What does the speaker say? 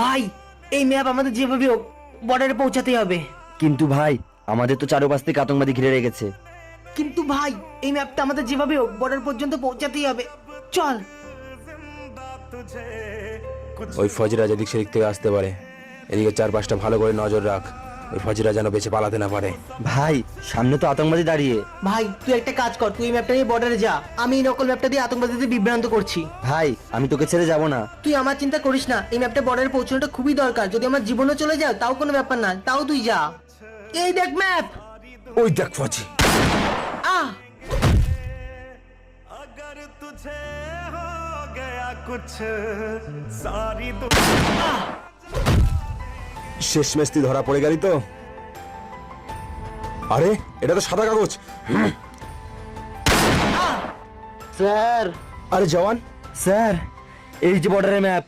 ভাই এই ম্যাপ আমাদের যেভাবে হোক বর্ডারে পৌঁছাতে হবে। কিন্তু ভাই আমাদের তো চারপাশ থেকে আতঙ্কবাদী ঘিরে রেখেছে। কিন্তু ভাই এই ম্যাপটা আমাদের যেভাবে হোক বর্ডার পর্যন্ত পৌঁছাতেই হবে। চল। ওই ফজরা যেদিক সেদিক থেকে আসতে পারে, এদিকে চারপাশটা ভালো করে নজর রাখ, ওই ফজরা যেন বেঁচে পালাতে না পারে। ভাই সামনে তো আতঙ্কবাদী দাঁড়িয়ে। ভাই তুই একটা কাজ কর, তুই এই ম্যাপটা নিয়ে বর্ডারে যা, আমি এই নকল ম্যাপটা দিয়ে আতঙ্কবাদীদের বিভ্রান্ত করছি। ভাই আমি তোকে ছেড়ে যাব না। তুই আমার চিন্তা করিস না, এই ম্যাপটা বর্ডারে পৌঁছানোটা খুবই দরকার। যদি আমার জীবনও চলে যায় তাও কোনো ব্যাপার না, তাও তুই যা। এই দেখ ম্যাপ। ওই দেখ ফজি। আহ अगर तुझे हो गया कुछ सारी শেষমেশ তুই ধরা পড়ে গেলি তো। আরে এটা তো সাদা কাগজ। স্যার। আরে জওয়ান, স্যার এই যে বর্ডারের ম্যাপ।